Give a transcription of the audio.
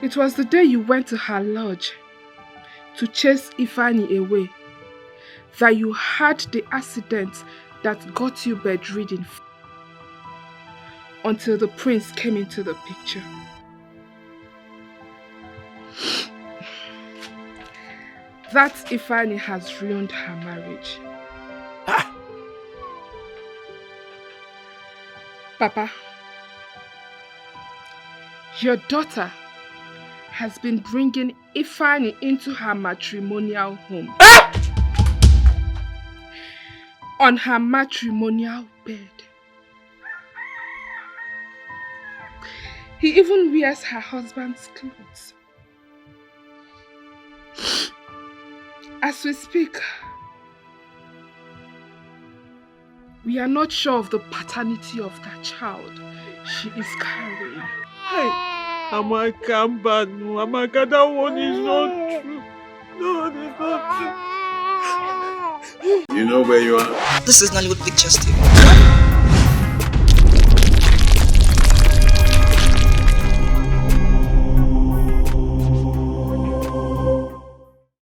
It was the day you went to her lodge to chase Ifeanyi away that you had the accident that got you bedridden until the prince came into the picture. That Ifeanyi has ruined her marriage. Ah. Papa, your daughter has been bringing Ifeanyi into her matrimonial home. Ah. On her matrimonial bed. He even wears her husband's clothes. As we speak, we are not sure of the paternity of that child she is carrying. Hey, Amaka, Mbanu, Amaka, that one is not true. No, it's not true. You know where you are? This is Nollywood Pictures TV.